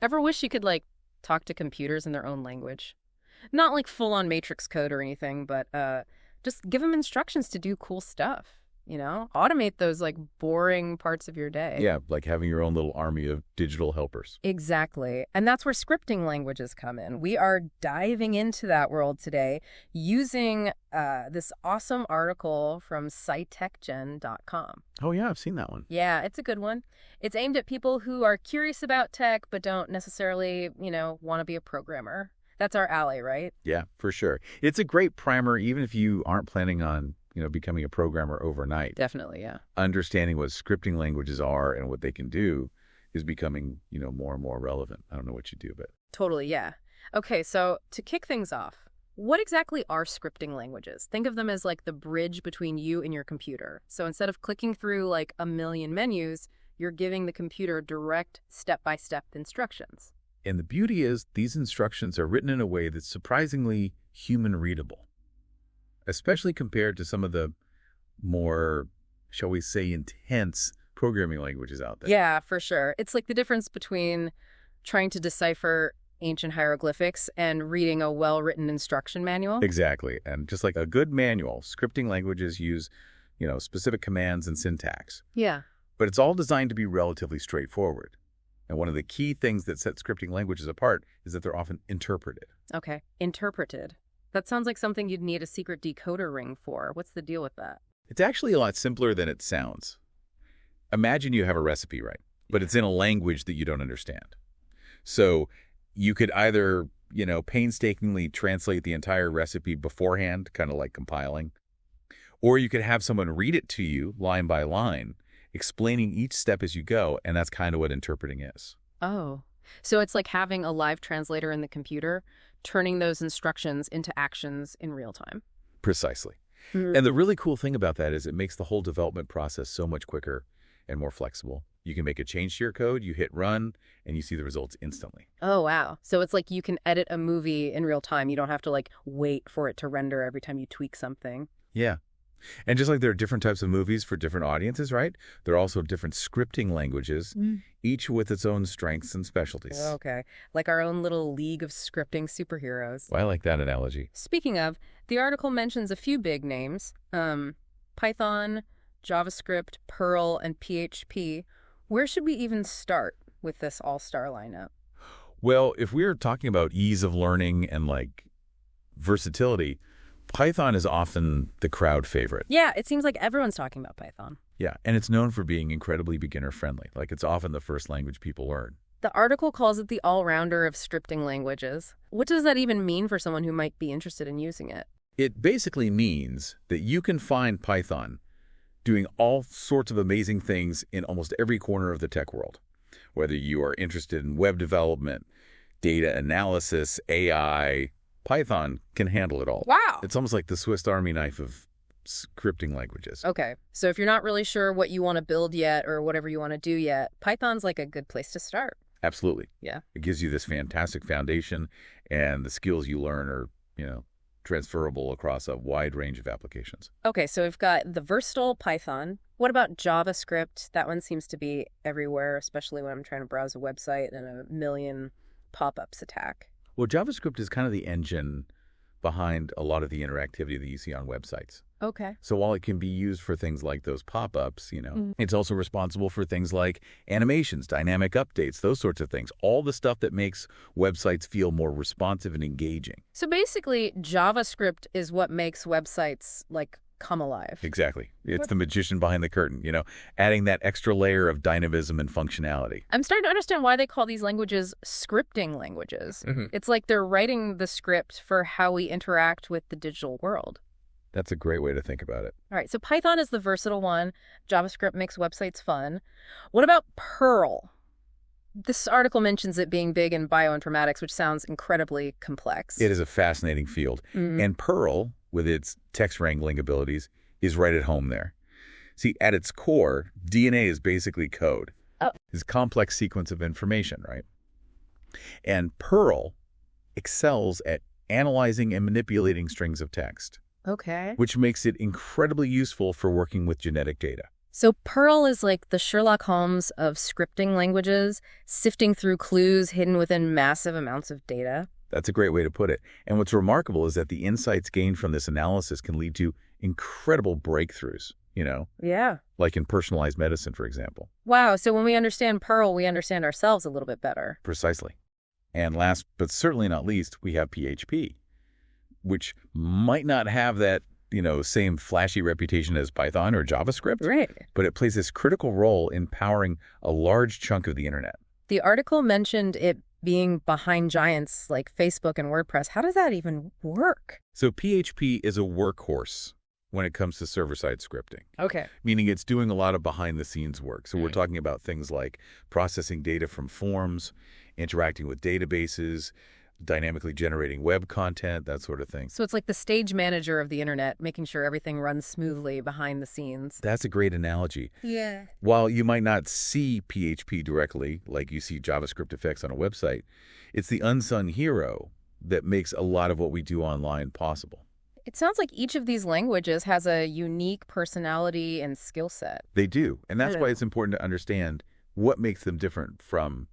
Ever wish you could, like, talk to computers in their own language? Not like full-on matrix code or anything, but just give them instructions to do cool stuff, you know? Automate those, like, boring parts of your day. Yeah, like having your own little army of digital helpers. Exactly. And that's where scripting languages come in. We are diving into that world today using this awesome article from scitechgen.com. Oh, yeah, I've seen that one. Yeah, it's a good one. It's aimed at people who are curious about tech but don't necessarily, want to be a programmer. That's our alley, right? Yeah, for sure. It's a great primer, even if you aren't planning on, becoming a programmer overnight. Definitely, yeah. Understanding what scripting languages are and what they can do is becoming, more and more relevant. I don't know what you do, but... Totally, yeah. Okay, so to kick things off, what exactly are scripting languages? Think of them as like the bridge between you and your computer. So instead of clicking through like a million menus, you're giving the computer direct step-by-step instructions. And the beauty is these instructions are written in a way that's surprisingly human-readable, especially compared to some of the more, shall we say, intense programming languages out there. Yeah, for sure. It's like the difference between trying to decipher ancient hieroglyphics and reading a well-written instruction manual. Exactly. And just like a good manual, scripting languages use, specific commands and syntax. Yeah. But it's all designed to be relatively straightforward. And one of the key things that sets scripting languages apart is that they're often interpreted. Okay, interpreted. That sounds like something you'd need a secret decoder ring for. What's the deal with that? It's actually a lot simpler than it sounds. Imagine you have a recipe, right? But it's in a language that you don't understand. So you could either, painstakingly translate the entire recipe beforehand, kind of like compiling, or you could have someone read it to you line by line, explaining each step as you go, and that's kind of what interpreting is. Oh, so it's like having a live translator in the computer, turning those instructions into actions in real time. Precisely. And the really cool thing about that is it makes the whole development process so much quicker and more flexible. You can make a change to your code, you hit run, and you see the results instantly. Oh, wow. So it's like you can edit a movie in real time. You don't have to like wait for it to render every time you tweak something. Yeah. And just like there are different types of movies for different audiences, right? There are also different scripting languages, each with its own strengths and specialties. Okay. Like our own little league of scripting superheroes. Well, I like that analogy. Speaking of, the article mentions a few big names. Python, JavaScript, Perl, and PHP. Where should we even start with this all-star lineup? Well, if we're talking about ease of learning and like versatility, Python is often the crowd favorite. Yeah, it seems like everyone's talking about Python. Yeah, and it's known for being incredibly beginner-friendly. Like, it's often the first language people learn. The article calls it the all-rounder of scripting languages. What does that even mean for someone who might be interested in using it? It basically means that you can find Python doing all sorts of amazing things in almost every corner of the tech world. Whether you are interested in web development, data analysis, AI, Python can handle it all. Wow. It's almost like the Swiss Army knife of scripting languages. Okay, so if you're not really sure what you want to build yet or whatever you want to do yet, Python's like a good place to start. Absolutely. Yeah. It gives you this fantastic foundation, and the skills you learn are, transferable across a wide range of applications. Okay, so we've got the versatile Python. What about JavaScript? That one seems to be everywhere, especially when I'm trying to browse a website and a million pop-ups attack. Well, JavaScript is kind of the engine behind a lot of the interactivity that you see on websites. Okay. So while it can be used for things like those pop-ups, it's also responsible for things like animations, dynamic updates, those sorts of things. All the stuff that makes websites feel more responsive and engaging. So basically, JavaScript is what makes websites, like, come alive. Exactly. It's the magician behind the curtain, adding that extra layer of dynamism and functionality. I'm starting to understand why they call these languages scripting languages. It's like they're writing the script for how we interact with the digital world. That's a great way to think about it. All right, so Python is the versatile one. JavaScript makes websites fun. What about Perl? This article mentions it being big in bioinformatics, which sounds incredibly complex. It is a fascinating field. And Perl, with its text wrangling abilities, is right at home there. See, at its core, DNA is basically code. Oh. It's a complex sequence of information, right? And Perl excels at analyzing and manipulating strings of text. Okay. Which makes it incredibly useful for working with genetic data. So Perl is like the Sherlock Holmes of scripting languages, sifting through clues hidden within massive amounts of data. That's a great way to put it. And what's remarkable is that the insights gained from this analysis can lead to incredible breakthroughs, Yeah. like in personalized medicine, for example. Wow, so when we understand Perl, we understand ourselves a little bit better. Precisely. And last, but certainly not least, we have PHP, which might not have that, same flashy reputation as Python or JavaScript, Right. but it plays this critical role in powering a large chunk of the internet. The article mentioned it being behind giants like Facebook and WordPress. How does that even work? So PHP is a workhorse when it comes to server-side scripting, Okay. meaning it's doing a lot of behind-the-scenes work. So we're talking about things like processing data from forms, interacting with databases, dynamically generating web content, that sort of thing. So it's like the stage manager of the internet, making sure everything runs smoothly behind the scenes. That's a great analogy. Yeah. While you might not see PHP directly, like you see JavaScript effects on a website, it's the unsung hero that makes a lot of what we do online possible. It sounds like each of these languages has a unique personality and skill set. They do, and that's Yeah. why it's important to understand what makes them different from,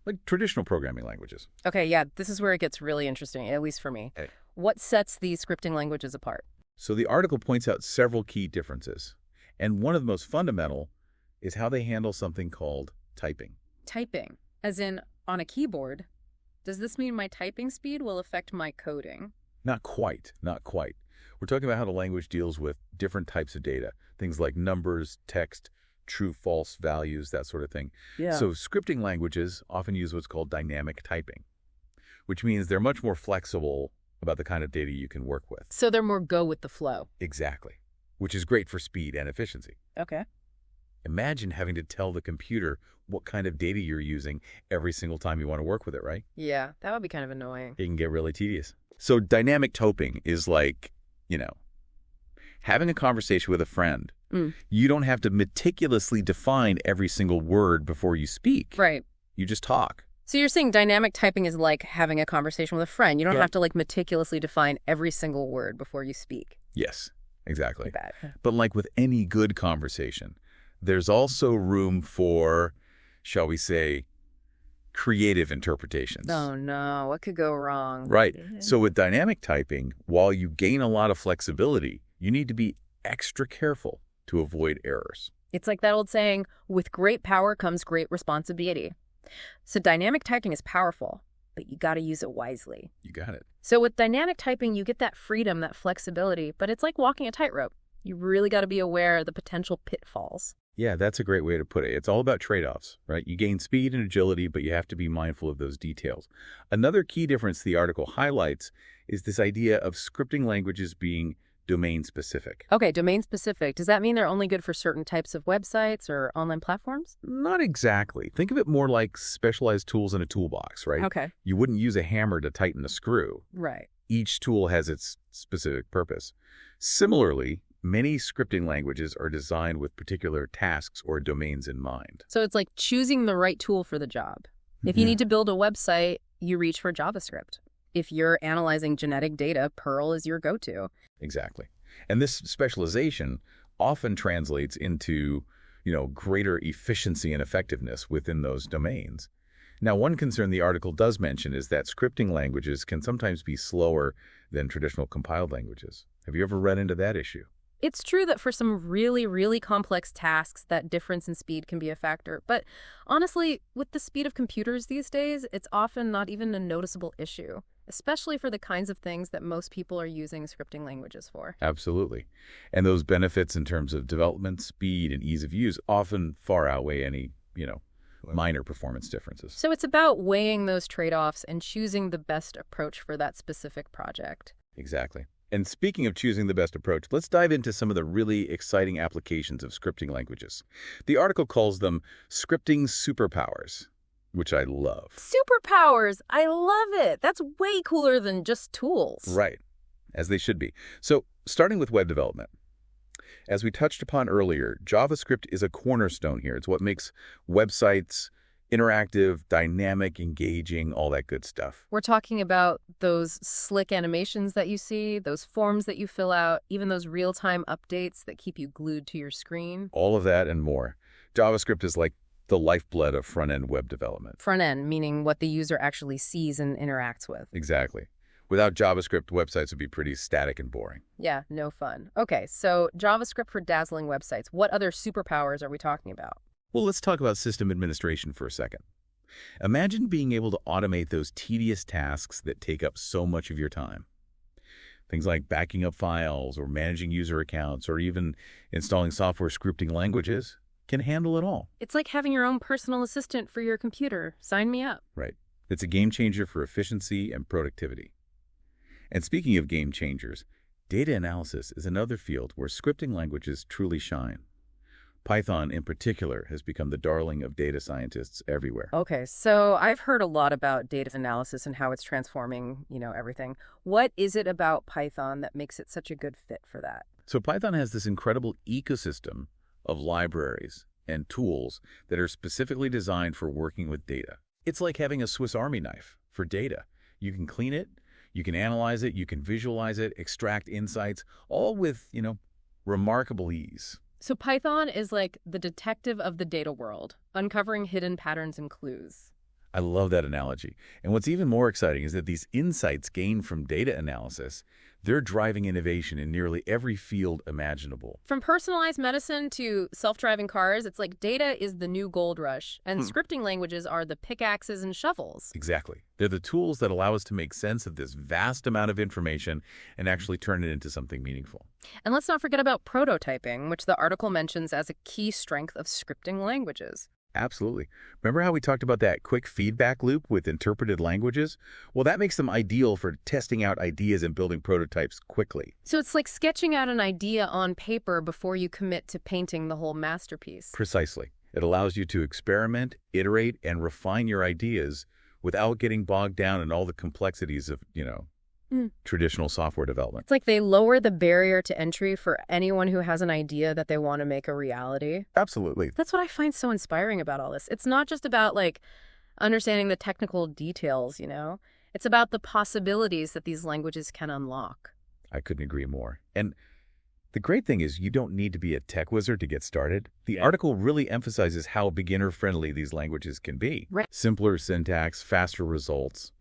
like traditional programming languages. Okay, yeah, this is where it gets really interesting, at least for me. Okay. What sets these scripting languages apart? So the article points out several key differences, and one of the most fundamental is how they handle something called typing. Typing, as in on a keyboard. Does this mean my typing speed will affect my coding? Not quite, not quite. We're talking about how the language deals with different types of data, things like numbers, text, true, false values, that sort of thing. Yeah. So scripting languages often use what's called dynamic typing, which means they're much more flexible about the kind of data you can work with. So they're more go with the flow. Exactly, which is great for speed and efficiency. Okay. Imagine having to tell the computer what kind of data you're using every single time you want to work with it, right? Yeah, that would be kind of annoying. It can get really tedious. So dynamic typing is like, having a conversation with a friend. You don't have to meticulously define every single word before you speak. Right. You just talk. So you're saying dynamic typing is like having a conversation with a friend. You don't have to like meticulously define every single word before you speak. Yes, exactly. Too bad. But like with any good conversation, there's also room for, shall we say, creative interpretations. Oh no, what could go wrong? Right. So with dynamic typing, while you gain a lot of flexibility, you need to be extra careful to avoid errors. It's like that old saying, with great power comes great responsibility. So dynamic typing is powerful, but you got to use it wisely. You got it. So with dynamic typing, you get that freedom, that flexibility, but it's like walking a tightrope. You really got to be aware of the potential pitfalls. Yeah, that's a great way to put it. It's all about trade-offs, right? You gain speed and agility, but you have to be mindful of those details. Another key difference the article highlights is this idea of scripting languages being domain-specific. Okay, domain-specific. Does that mean they're only good for certain types of websites or online platforms? Not exactly. Think of it more like specialized tools in a toolbox, right? Okay. You wouldn't use a hammer to tighten a screw. Right. Each tool has its specific purpose. Similarly, many scripting languages are designed with particular tasks or domains in mind. So it's like choosing the right tool for the job. If you need to build a website, you reach for JavaScript. If you're analyzing genetic data, Perl is your go-to. Exactly. And this specialization often translates into, greater efficiency and effectiveness within those domains. Now, one concern the article does mention is that scripting languages can sometimes be slower than traditional compiled languages. Have you ever run into that issue? It's true that for some really, really complex tasks, that difference in speed can be a factor. But honestly, with the speed of computers these days, it's often not even a noticeable issue, especially for the kinds of things that most people are using scripting languages for. Absolutely. And those benefits in terms of development, speed, and ease of use often far outweigh any, minor performance differences. So it's about weighing those trade-offs and choosing the best approach for that specific project. Exactly. And speaking of choosing the best approach, let's dive into some of the really exciting applications of scripting languages. The article calls them scripting superpowers, which I love. Superpowers! I love it! That's way cooler than just tools. Right, as they should be. So, starting with web development. As we touched upon earlier, JavaScript is a cornerstone here. It's what makes websites Interactive, dynamic, engaging, all that good stuff. We're talking about those slick animations that you see, those forms that you fill out, even those real-time updates that keep you glued to your screen. All of that and more. JavaScript is like the lifeblood of front-end web development. Front end, meaning what the user actually sees and interacts with. Exactly. Without JavaScript, websites would be pretty static and boring. Yeah, no fun. Okay, so JavaScript for dazzling websites. What other superpowers are we talking about? Well, let's talk about system administration for a second. Imagine being able to automate those tedious tasks that take up so much of your time. Things like backing up files or managing user accounts or even installing software scripting languages can handle it all. It's like having your own personal assistant for your computer. Sign me up. Right. It's a game changer for efficiency and productivity. And speaking of game changers, data analysis is another field where scripting languages truly shine. Python, in particular, has become the darling of data scientists everywhere. Okay, so I've heard a lot about data analysis and how it's transforming, everything. What is it about Python that makes it such a good fit for that? So Python has this incredible ecosystem of libraries and tools that are specifically designed for working with data. It's like having a Swiss Army knife for data. You can clean it, you can analyze it, you can visualize it, extract insights, all with, remarkable ease. So Python is like the detective of the data world, uncovering hidden patterns and clues. I love that analogy. And what's even more exciting is that these insights gained from data analysis, they're driving innovation in nearly every field imaginable. From personalized medicine to self-driving cars, it's like data is the new gold rush, and scripting languages are the pickaxes and shovels. Exactly. They're the tools that allow us to make sense of this vast amount of information and actually turn it into something meaningful. And let's not forget about prototyping, which the article mentions as a key strength of scripting languages. Absolutely. Remember how we talked about that quick feedback loop with interpreted languages? Well, that makes them ideal for testing out ideas and building prototypes quickly. So it's like sketching out an idea on paper before you commit to painting the whole masterpiece. Precisely. It allows you to experiment, iterate, and refine your ideas without getting bogged down in all the complexities of, traditional software development. It's like they lower the barrier to entry for anyone who has an idea that they want to make a reality. Absolutely. That's what I find so inspiring about all this. It's not just about understanding the technical details, It's about the possibilities that these languages can unlock. I couldn't agree more. And the great thing is you don't need to be a tech wizard to get started. The article really emphasizes how beginner-friendly these languages can be. Right. Simpler syntax, faster results,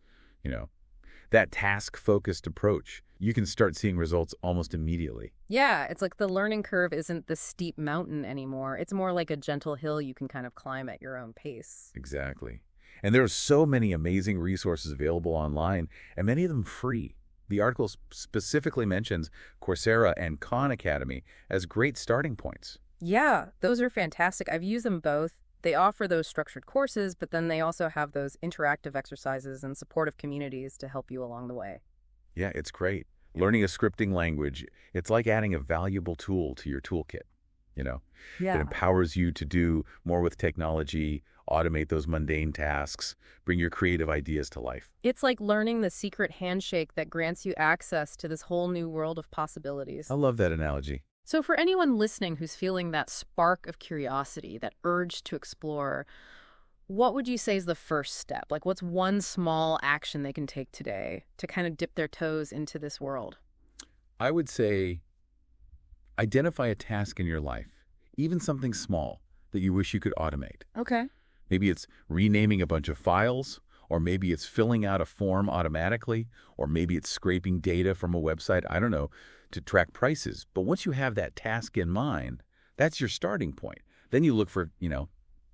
that task-focused approach. You can start seeing results almost immediately. Yeah, it's like the learning curve isn't the steep mountain anymore. It's more like a gentle hill you can kind of climb at your own pace. Exactly. And there are so many amazing resources available online, and many of them free. The article specifically mentions Coursera and Khan Academy as great starting points. Yeah, those are fantastic. I've used them both. They offer those structured courses, but then they also have those interactive exercises and supportive communities to help you along the way. Yeah, it's great. Learning a scripting language, it's like adding a valuable tool to your toolkit, It empowers you to do more with technology, automate those mundane tasks, bring your creative ideas to life. It's like learning the secret handshake that grants you access to this whole new world of possibilities. I love that analogy. So for anyone listening who's feeling that spark of curiosity, that urge to explore, what would you say is the first step? What's one small action they can take today to kind of dip their toes into this world? I would say identify a task in your life, even something small that you wish you could automate. Okay. Maybe it's renaming a bunch of files, or maybe it's filling out a form automatically, or maybe it's scraping data from a website, I don't know, to track prices. But once you have that task in mind, that's your starting point. Then you look for,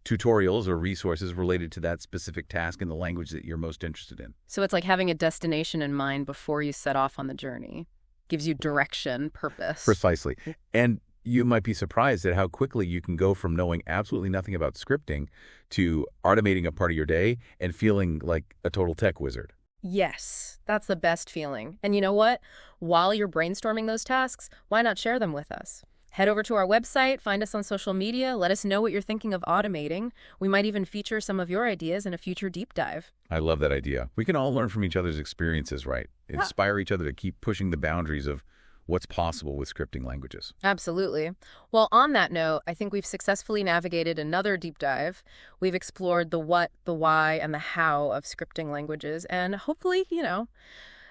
tutorials or resources related to that specific task in the language that you're most interested in. So it's like having a destination in mind before you set off on the journey. Gives you direction, purpose. Precisely. And you might be surprised at how quickly you can go from knowing absolutely nothing about scripting to automating a part of your day and feeling like a total tech wizard. Yes, that's the best feeling. And you know what? While you're brainstorming those tasks, why not share them with us? Head over to our website, find us on social media, let us know what you're thinking of automating. We might even feature some of your ideas in a future deep dive. I love that idea. We can all learn from each other's experiences, right? Inspire each other to keep pushing the boundaries of what's possible with scripting languages. Absolutely. Well, on that note, I think we've successfully navigated another deep dive. We've explored the what, the why, and the how of scripting languages, and hopefully,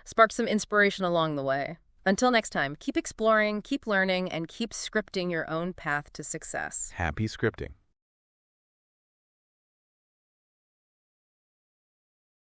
sparked some inspiration along the way. Until next time, keep exploring, keep learning, and keep scripting your own path to success. Happy scripting.